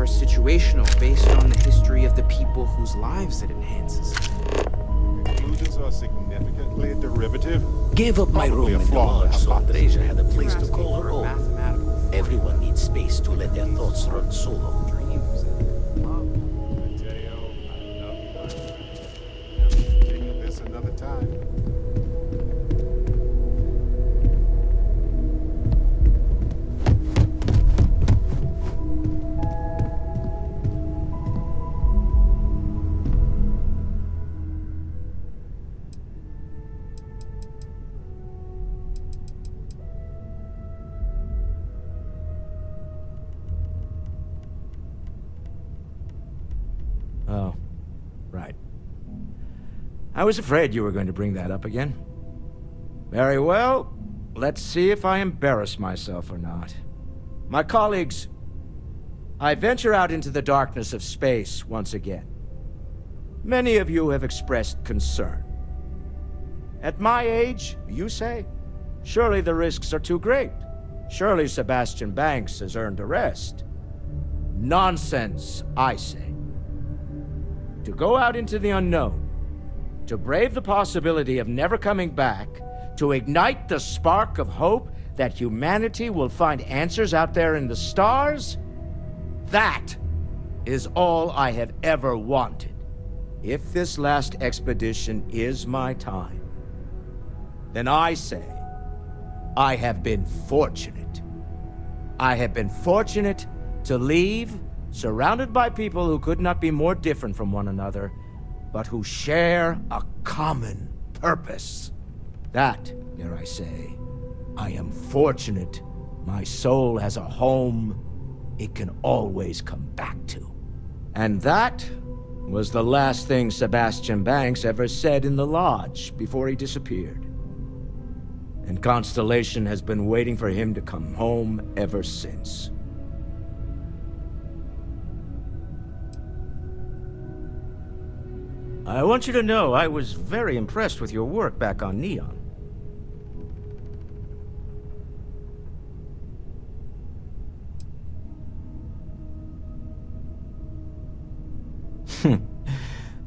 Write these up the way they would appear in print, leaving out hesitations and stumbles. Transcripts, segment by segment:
situational based on the history of the people whose lives it enhances. Conclusions are significantly derivative. Gave up my Probably room a in the flaw in lodge so hypothesis. Andresia had a place You're to call asking her for a own. mathematical formula. Everyone needs space to let their thoughts run solo. Dreams and love. Mateo, I love you, buddy. Have to continue this another time. Oh, right. I was afraid you were going to bring that up again. Very well. Let's see if I embarrass myself or not. My colleagues, I venture out into the darkness of space once again. Many of you have expressed concern. At my age, you say, surely the risks are too great. Surely Sebastian Banks has earned a rest. Nonsense, I say. To go out into the unknown, to brave the possibility of never coming back, to ignite the spark of hope that humanity will find answers out there in the stars, that is all I have ever wanted. If this last expedition is my time, then I say, I have been fortunate. I have been fortunate to leave surrounded by people who could not be more different from one another, but who share a common purpose. That, dare I say, I am fortunate my soul has a home it can always come back to. And that was the last thing Sebastian Banks ever said in the lodge before he disappeared. And Constellation has been waiting for him to come home ever since. I want you to know I was very impressed with your work back on Neon.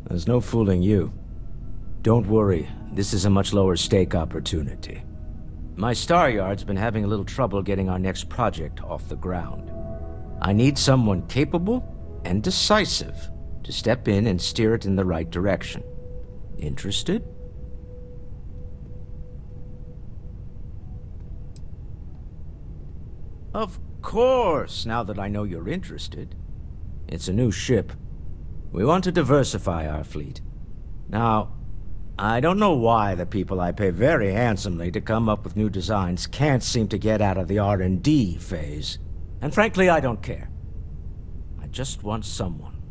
There's no fooling you. Don't worry, this is a much lower stake opportunity. My Star Yard's been having a little trouble getting our next project off the ground. I need someone capable and decisive to step in and steer it in the right direction. Interested? Of course, now that I know you're interested. It's a new ship. We want to diversify our fleet. Now, I don't know why the people I pay very handsomely to come up with new designs can't seem to get out of the R&D phase. And frankly, I don't care. I just want someone,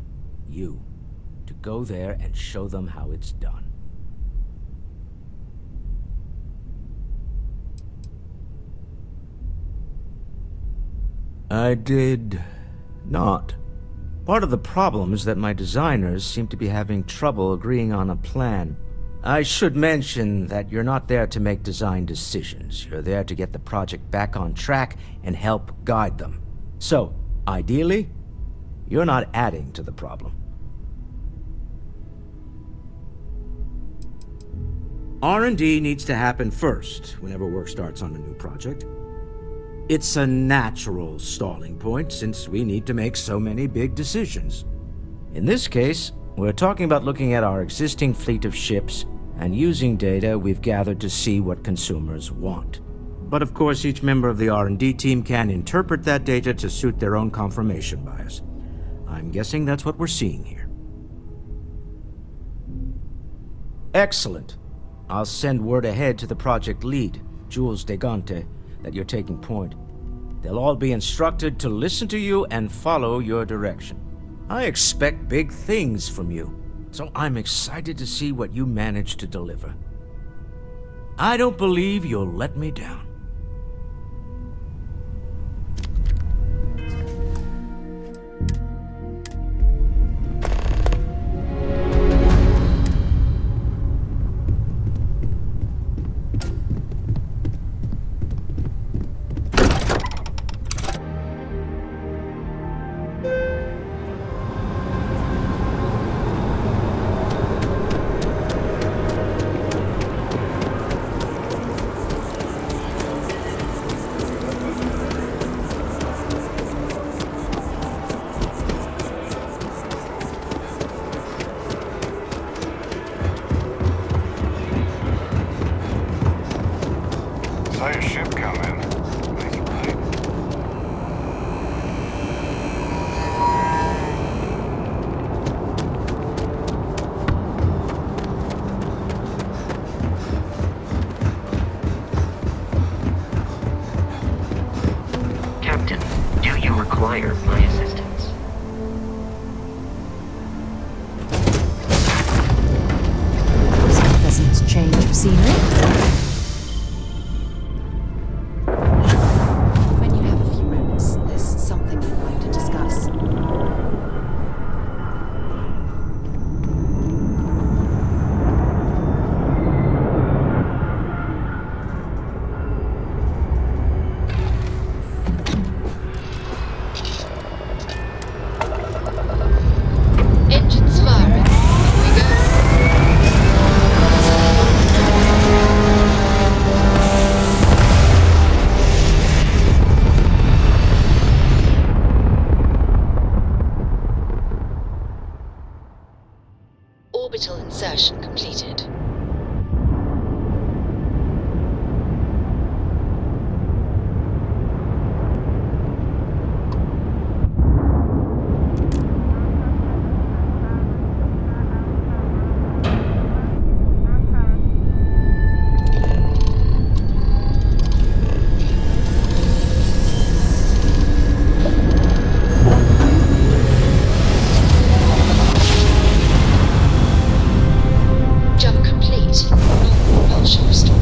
you, to go there and show them how it's done. I did not. Part of the problem is that my designers seem to be having trouble agreeing on a plan. I should mention that you're not there to make design decisions. You're there to get the project back on track and help guide them. So, ideally, you're not adding to the problem. R&D needs to happen first whenever work starts on a new project. It's a natural stalling point since we need to make so many big decisions. In this case, we're talking about looking at our existing fleet of ships and using data we've gathered to see what consumers want. But of course, each member of the R&D team can interpret that data to suit their own confirmation bias. I'm guessing that's what we're seeing here. Excellent. I'll send word ahead to the project lead, Jules Degante, that you're taking point. They'll all be instructed to listen to you and follow your direction. I expect big things from you, so I'm excited to see what you manage to deliver. I don't believe you'll let me down. require my assistance. Pleasant change of scenery. When you have a few moments, there's something I'd like to discuss. Engines firing. We go. Orbital insertion completed. Jump complete. Normal propulsion restored.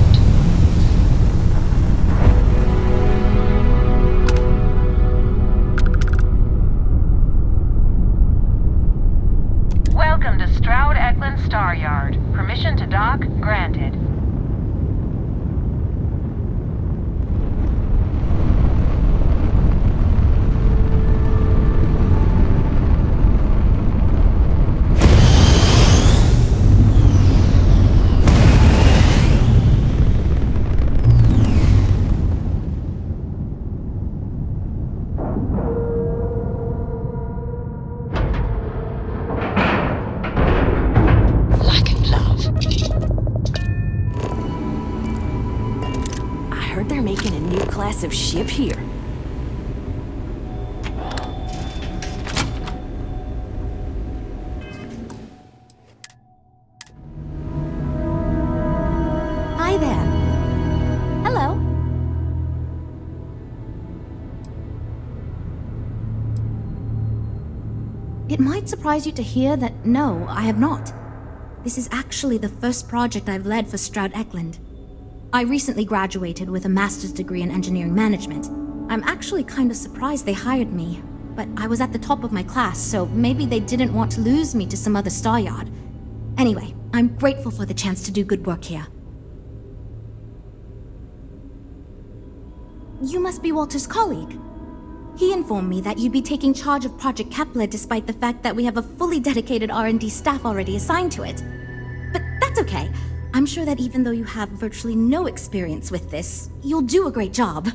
Welcome to Stroud-Eklund Star Yard. Permission to dock granted. Lack of love. I heard they're making a new class of ship here. Hi there. Hello. It might surprise you to hear that no, I have not. This is actually the first project I've led for Stroud-Eklund. I recently graduated with a master's degree in engineering management. I'm actually kind of surprised they hired me, but I was at the top of my class, so maybe they didn't want to lose me to some other star yard. Anyway, I'm grateful for the chance to do good work here. You must be Walter's colleague. He informed me that you'd be taking charge of Project Kepler despite the fact that we have a fully dedicated R&D staff already assigned to it. But that's okay. I'm sure that even though you have virtually no experience with this, you'll do a great job.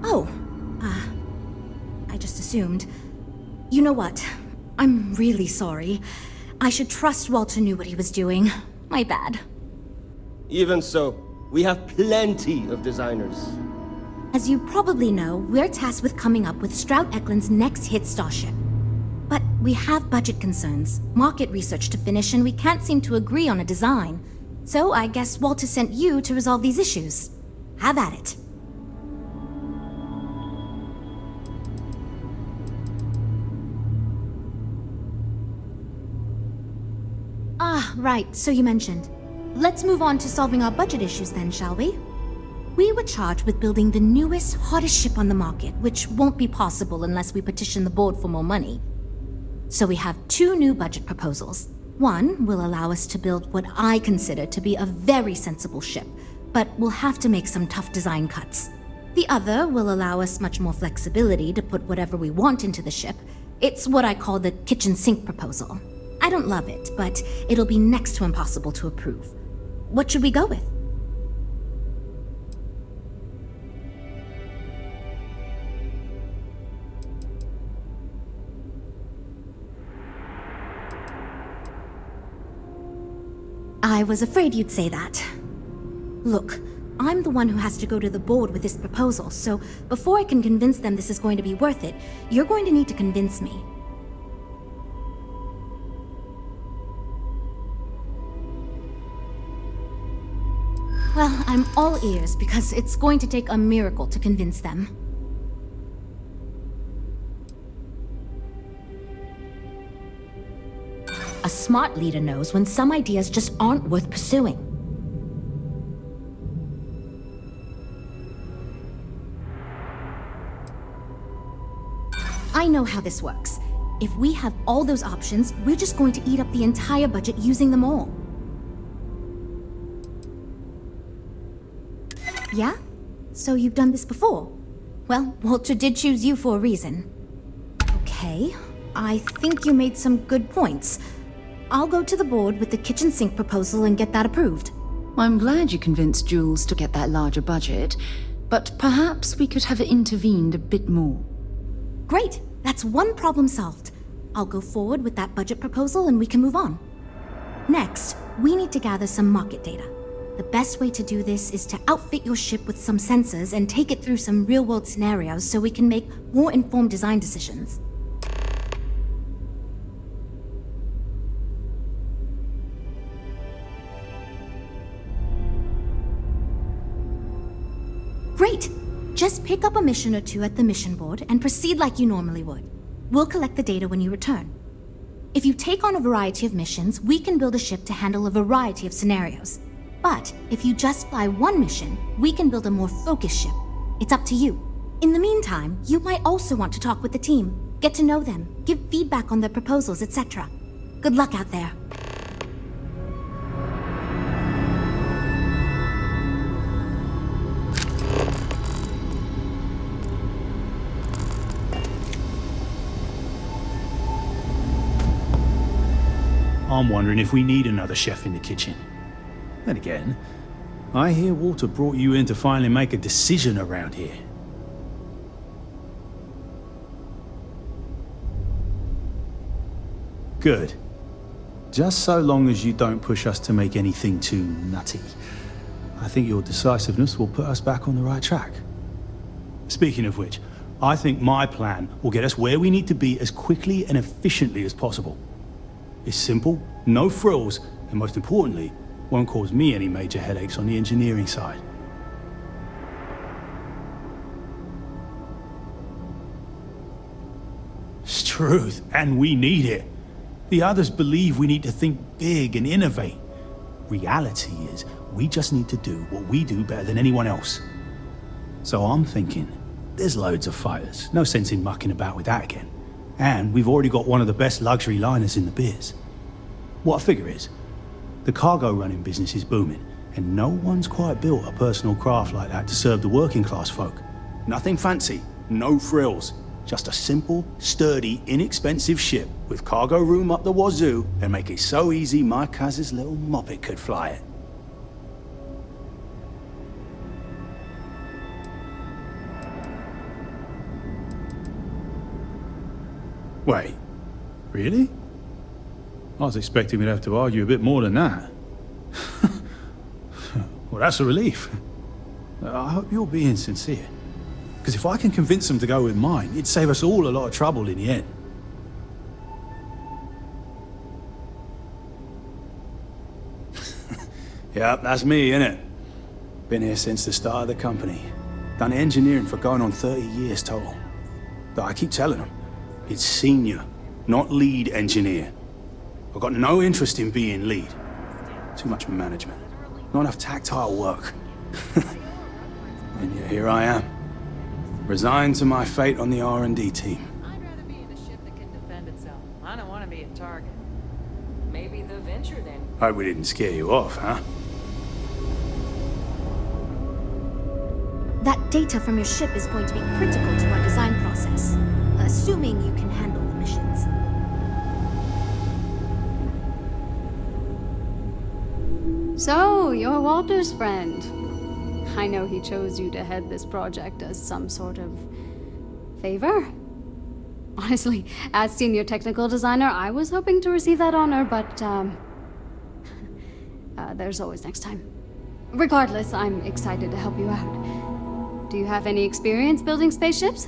Oh, I just assumed. You know what? I'm really sorry. I should trust Walter knew what he was doing. My bad. Even so, we have plenty of designers. As you probably know, we're tasked with coming up with Stroud-Eklund's next hit starship. But we have budget concerns, market research to finish, and we can't seem to agree on a design. So I guess Walter sent you to resolve these issues. Have at it. Ah, right, so you mentioned. Let's move on to solving our budget issues then, shall we? We were charged with building the newest, hottest ship on the market, which won't be possible unless we petition the board for more money. So we have two new budget proposals. One will allow us to build what I consider to be a very sensible ship, but we'll have to make some tough design cuts. The other will allow us much more flexibility to put whatever we want into the ship. It's what I call the kitchen sink proposal. I don't love it, but it'll be next to impossible to approve. What should we go with? I was afraid you'd say that. Look, I'm the one who has to go to the board with this proposal, so before I can convince them this is going to be worth it, you're going to need to convince me. Well, I'm all ears because it's going to take a miracle to convince them. A smart leader knows when some ideas just aren't worth pursuing. I know how this works. If we have all those options, we're just going to eat up the entire budget using them all. Yeah? So you've done this before? Well, Walter did choose you for a reason. Okay, I think you made some good points. I'll go to the board with the kitchen sink proposal and get that approved. I'm glad you convinced Jules to get that larger budget, but perhaps we could have intervened a bit more. Great, that's one problem solved. I'll go forward with that budget proposal and we can move on. Next, we need to gather some market data. The best way to do this is to outfit your ship with some sensors and take it through some real-world scenarios so we can make more informed design decisions. Great! Just pick up a mission or two at the mission board and proceed like you normally would. We'll collect the data when you return. If you take on a variety of missions, we can build a ship to handle a variety of scenarios. But if you just fly one mission, we can build a more focused ship. It's up to you. In the meantime, you might also want to talk with the team, get to know them, give feedback on their proposals, etc. Good luck out there. I'm wondering if we need another chef in the kitchen. Then again, I hear Walter brought you in to finally make a decision around here. Good. Just so long as you don't push us to make anything too nutty. I think your decisiveness will put us back on the right track. Speaking of which, I think my plan will get us where we need to be as quickly and efficiently as possible. It's simple, no frills, and most importantly, won't cause me any major headaches on the engineering side. It's truth, and we need it. The others believe we need to think big and innovate. Reality is, we just need to do what we do better than anyone else. So I'm thinking, there's loads of fighters, no sense in mucking about with that again. And we've already got one of the best luxury liners in the biz. What I figure is, the cargo running business is booming, and no one's quite built a personal craft like that to serve the working class folk. Nothing fancy, no frills, just a simple, sturdy, inexpensive ship with cargo room up the wazoo and make it so easy my cousin's little moppet could fly it. Wait, really? I was expecting we'd have to argue a bit more than that. Well, that's a relief. I hope you're being sincere. Because if I can convince them to go with mine, it'd save us all a lot of trouble in the end. Yep, that's me, innit? Been here since the start of the company. Done engineering for going on 30 years total. But I keep telling them, it's senior, not lead engineer. I've got no interest in being lead. Too much management. Not enough tactile work. And yet here I am. Resigned to my fate on the R&D team. I'd rather be in a ship that can defend itself. I don't want to be a target. Maybe the Venture then. Hope we didn't scare you off, huh? That data from your ship is going to be critical to our design process, assuming you can handle the missions. So, you're Walter's friend. I know he chose you to head this project as some sort of favor. Honestly, as senior technical designer, I was hoping to receive that honor, but there's always next time. Regardless, I'm excited to help you out. Do you have any experience building spaceships?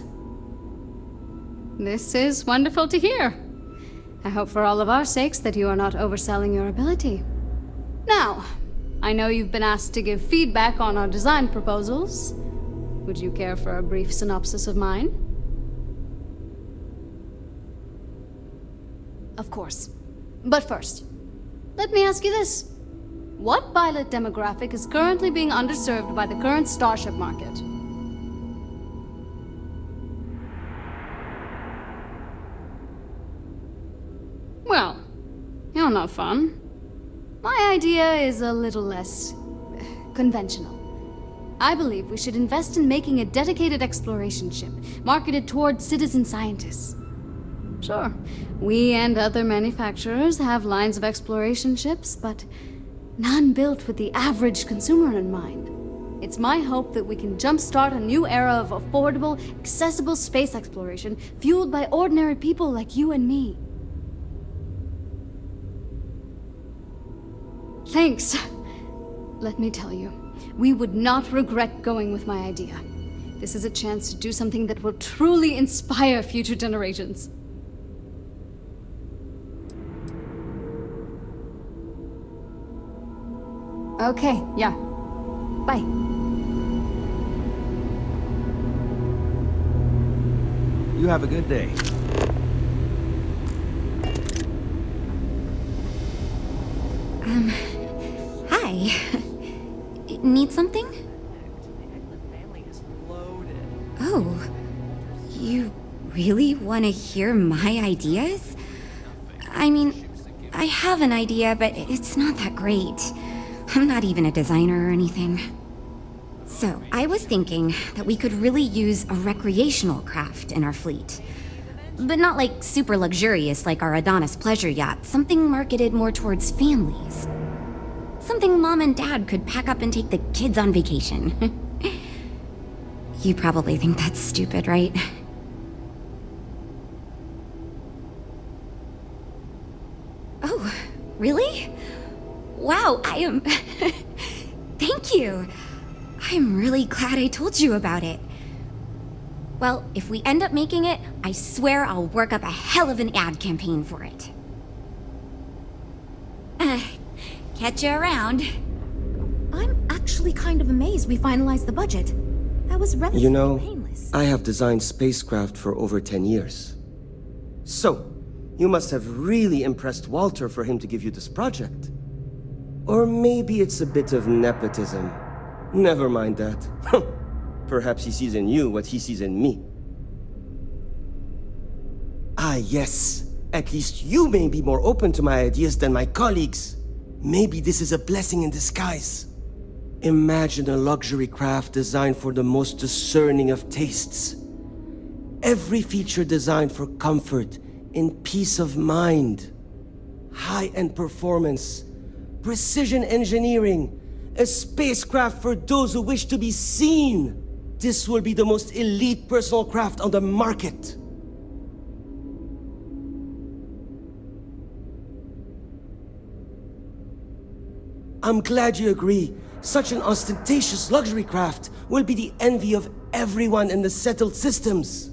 This is wonderful to hear. I hope for all of our sakes that you are not overselling your ability. Now, I know you've been asked to give feedback on our design proposals. Would you care for a brief synopsis of mine? Of course. But first, let me ask you this. What pilot demographic is currently being underserved by the current Starship market? Well, you're no fun. My idea is a little less conventional. I believe we should invest in making a dedicated exploration ship, marketed towards citizen scientists. Sure, we and other manufacturers have lines of exploration ships, but none built with the average consumer in mind. It's my hope that we can jumpstart a new era of affordable, accessible space exploration, fueled by ordinary people like you and me. Thanks. Let me tell you, we would not regret going with my idea. This is a chance to do something that will truly inspire future generations. Okay, yeah. Bye. You have a good day. Hi. Need something? Oh, you really want to hear my ideas? I mean, I have an idea, but it's not that great. I'm not even a designer or anything. So, I was thinking that we could really use a recreational craft in our fleet. But not like super luxurious like our Adonis pleasure yacht, something marketed more towards families. Something Mom and Dad could pack up and take the kids on vacation. You probably think that's stupid, right? Oh, really? Wow, I am... Thank you. I'm really glad I told you about it. Well, if we end up making it, I swear I'll work up a hell of an ad campaign for it. Catch you around. I'm actually kind of amazed we finalized the budget. That was relatively painless. I have designed spacecraft for over 10 years. So, you must have really impressed Walter for him to give you this project. Or maybe it's a bit of nepotism. Never mind that. Perhaps he sees in you what he sees in me. Ah, yes. At least you may be more open to my ideas than my colleagues. Maybe this is a blessing in disguise. Imagine a luxury craft designed for the most discerning of tastes. Every feature designed for comfort and peace of mind. High-end performance, precision engineering, a spacecraft for those who wish to be seen. This will be the most elite personal craft on the market. I'm glad you agree. Such an ostentatious luxury craft will be the envy of everyone in the settled systems.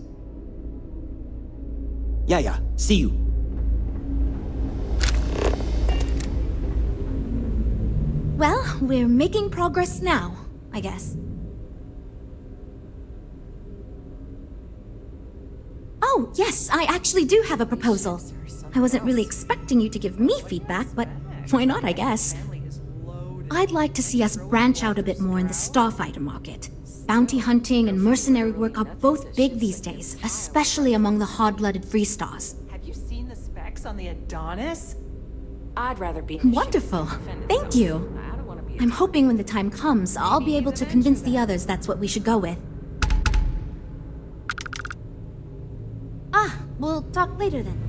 Yeah, see you. Well, we're making progress now, I guess. Oh, yes, I actually do have a proposal. I wasn't really expecting you to give me feedback, but why not, I guess? I'd like to see us branch out a bit more in the starfighter market. Bounty hunting and mercenary work are both big these days, especially among the hard-blooded free stars. Have you seen the specs on the Adonis? I'd rather be... Wonderful. Thank you. I'm hoping when the time comes, I'll be able to convince the others that's what we should go with. Ah, we'll talk later then.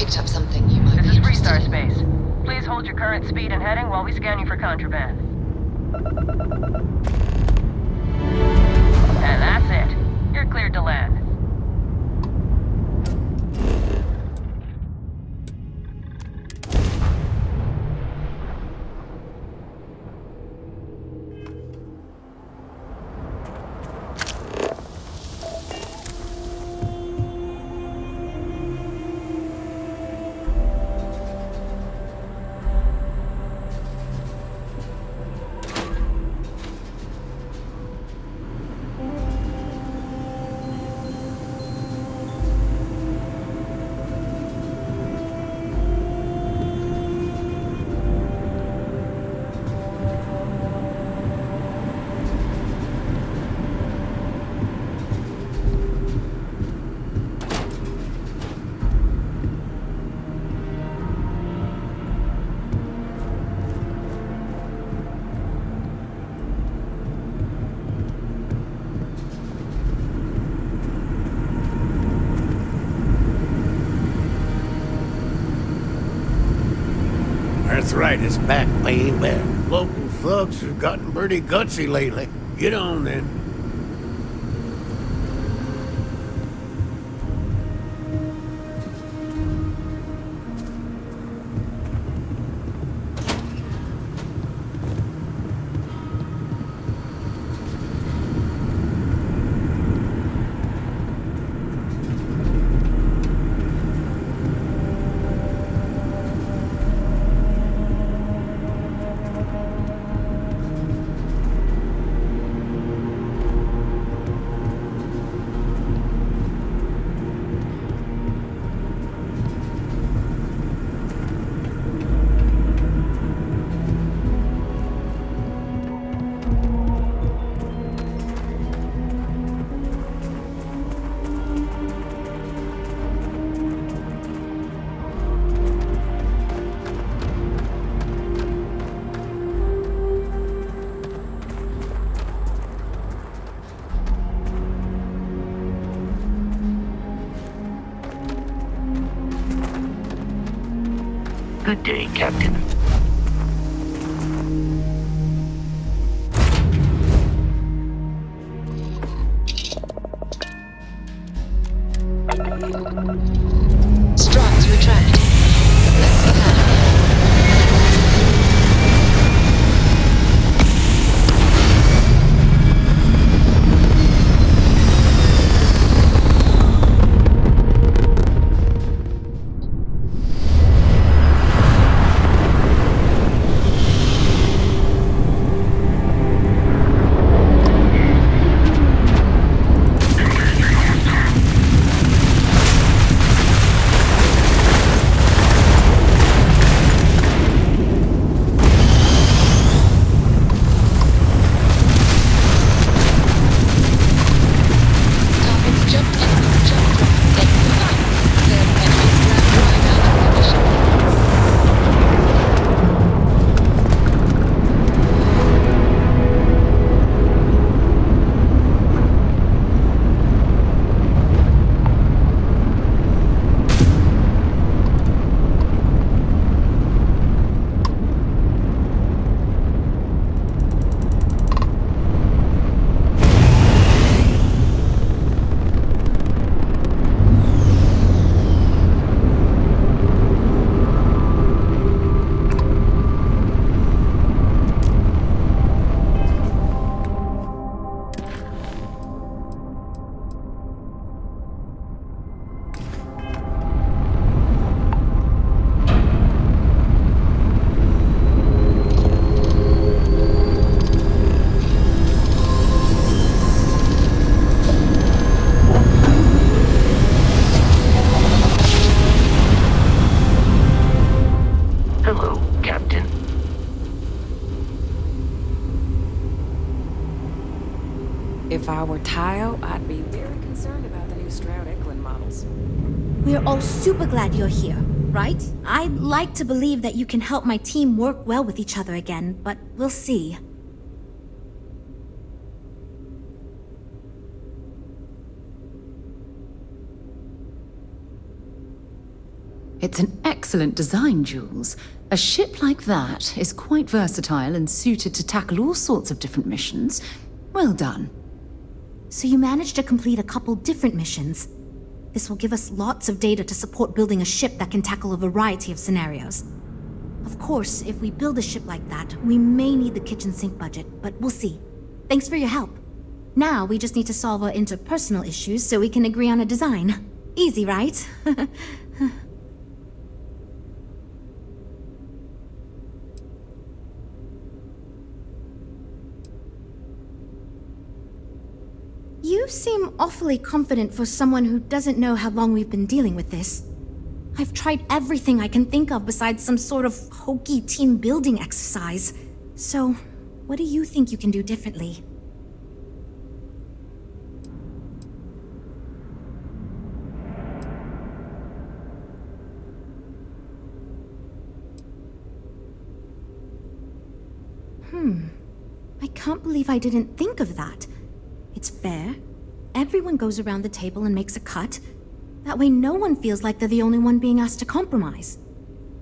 picked up something you might This be is interested Freestar in. Space. Please hold your current speed and heading while we scan you for contraband. And that's it. You're cleared to land. That's right, it's back, Wayne. Well, local thugs have gotten pretty gutsy lately. Get on then. Good day, Captain. Struts retracted. Let's see that. Hello, Captain. If I were Tile, I'd be very concerned about the new Stroud-Eklund models. We're all super glad you're here, right? I'd like to believe that you can help my team work well with each other again, but we'll see. It's an excellent design, Jules. A ship like that is quite versatile and suited to tackle all sorts of different missions. Well done. So you managed to complete a couple different missions. This will give us lots of data to support building a ship that can tackle a variety of scenarios. Of course, if we build a ship like that, we may need the kitchen sink budget, but we'll see. Thanks for your help. Now we just need to solve our interpersonal issues so we can agree on a design. Easy, right? You seem awfully confident for someone who doesn't know how long we've been dealing with this. I've tried everything I can think of besides some sort of hokey team building exercise. So, what do you think you can do differently? I can't believe I didn't think of that. It's fair. Everyone goes around the table and makes a cut. That way no one feels like they're the only one being asked to compromise.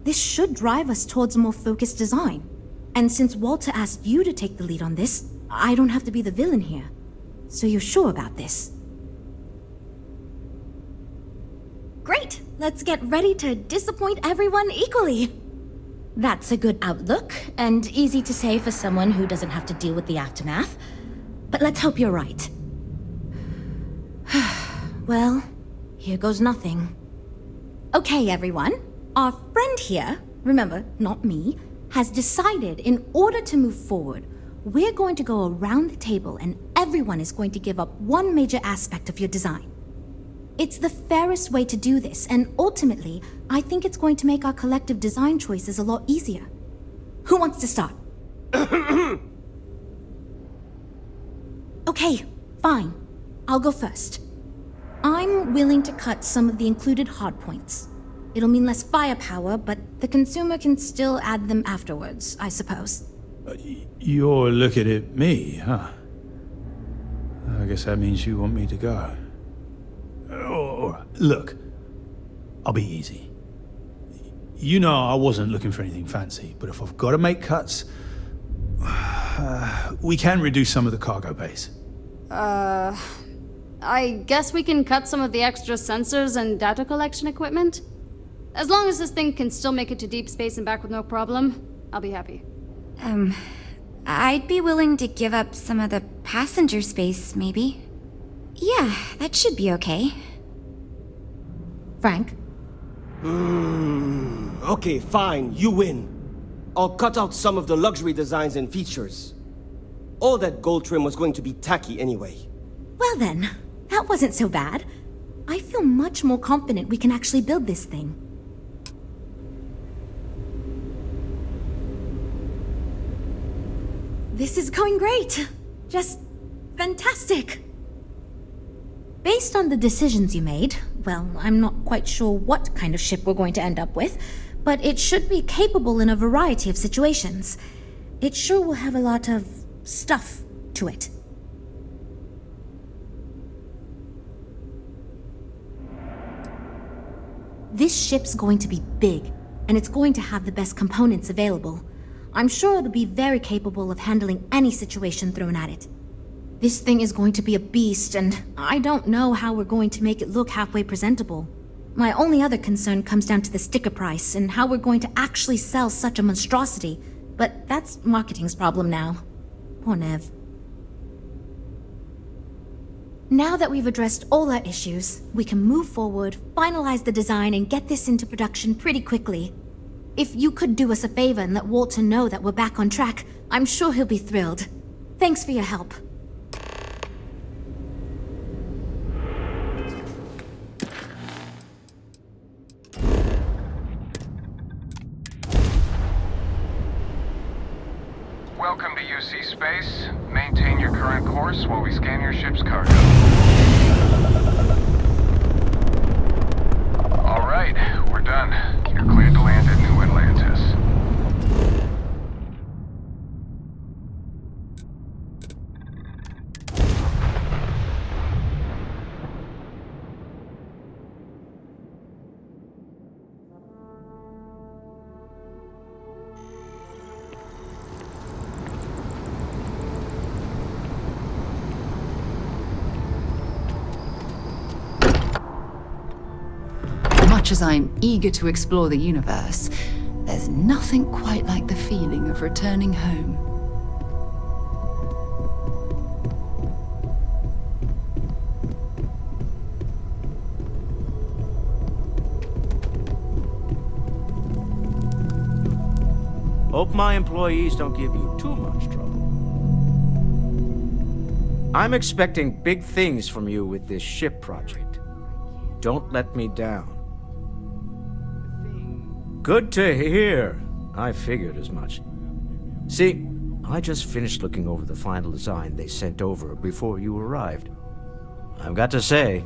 This should drive us towards a more focused design. And since Walter asked you to take the lead on this, I don't have to be the villain here. So you're sure about this? Great! Let's get ready to disappoint everyone equally! That's a good outlook, and easy to say for someone who doesn't have to deal with the aftermath. But let's hope you're right. Well, here goes nothing. Okay, everyone. Our friend here, remember, not me, has decided in order to move forward, we're going to go around the table and everyone is going to give up one major aspect of your design. It's the fairest way to do this, and ultimately, I think it's going to make our collective design choices a lot easier. Who wants to start? Okay, fine. I'll go first. I'm willing to cut some of the included hardpoints. It'll mean less firepower, but the consumer can still add them afterwards, I suppose. You're looking at me, huh? I guess that means you want me to go. Look, I'll be easy. You know I wasn't looking for anything fancy, but if I've got to make cuts, we can reduce some of the cargo bays. I guess we can cut some of the extra sensors and data collection equipment? As long as this thing can still make it to deep space and back with no problem, I'll be happy. I'd be willing to give up some of the passenger space, maybe. Yeah, that should be okay. Frank? Okay, fine, you win. I'll cut out some of the luxury designs and features. All that gold trim was going to be tacky anyway. Well then, that wasn't so bad. I feel much more confident we can actually build this thing. This is going great. Just fantastic. Based on the decisions you made, well, I'm not quite sure what kind of ship we're going to end up with, but it should be capable in a variety of situations. It sure will have a lot of stuff to it. This ship's going to be big, and it's going to have the best components available. I'm sure it'll be very capable of handling any situation thrown at it. This thing is going to be a beast, and I don't know how we're going to make it look halfway presentable. My only other concern comes down to the sticker price and how we're going to actually sell such a monstrosity, but that's marketing's problem now. Poor Nev. Now that we've addressed all our issues, we can move forward, finalize the design, and get this into production pretty quickly. If you could do us a favor and let Walter know that we're back on track, I'm sure he'll be thrilled. Thanks for your help. Welcome to UC Space. Maintain your current course while we scan your ship's cargo. All right, we're done. You're cleared to land at New Atlantis. much as I'm eager to explore the universe, there's nothing quite like the feeling of returning home. Hope my employees don't give you too much trouble. I'm expecting big things from you with this ship project. Don't let me down. Good to hear. I figured as much. See, I just finished looking over the final design they sent over before you arrived. I've got to say,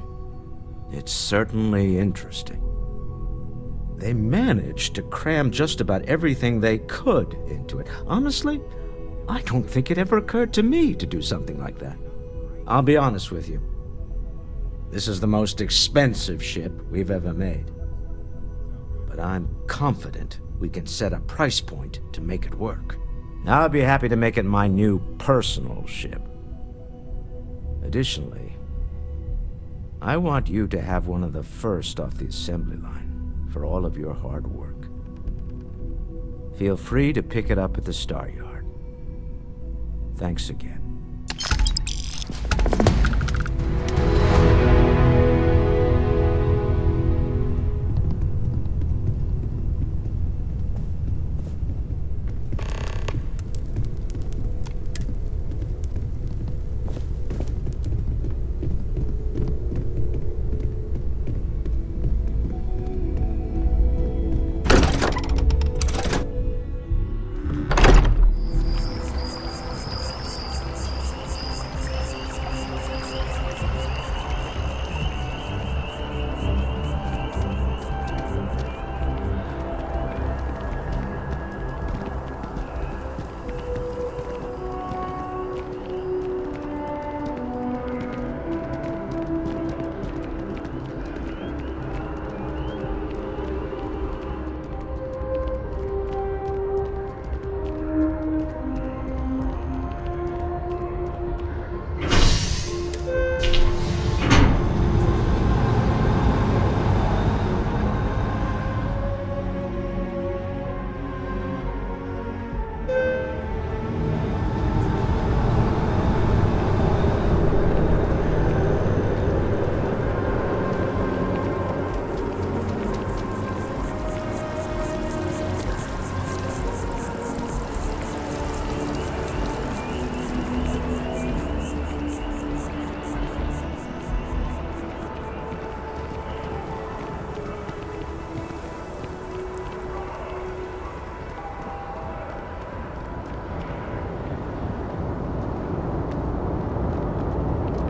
it's certainly interesting. They managed to cram just about everything they could into it. Honestly, I don't think it ever occurred to me to do something like that. I'll be honest with you. This is the most expensive ship we've ever made. But I'm confident we can set a price point to make it work. I'll be happy to make it my new personal ship. Additionally, I want you to have one of the first off the assembly line for all of your hard work. Feel free to pick it up at the Star Yard. Thanks again.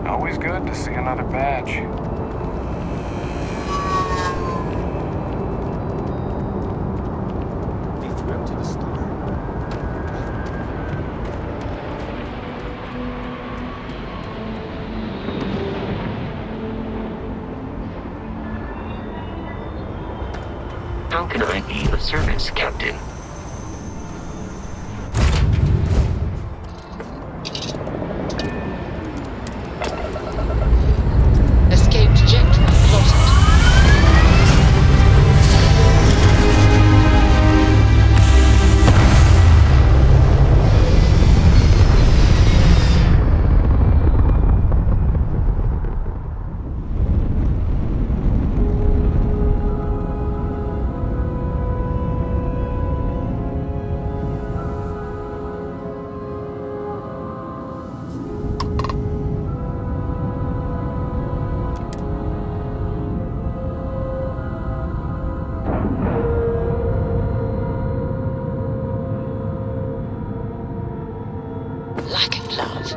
Always good to see another badge. They threw him to the star. How can I be of service, Captain? Escape trajectory plotted. Lacking love.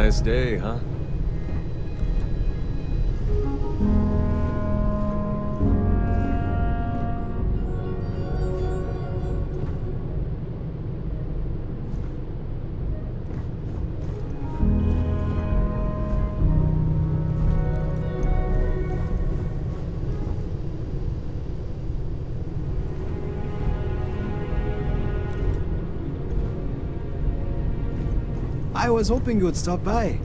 Nice day, huh? I was hoping you would stop by.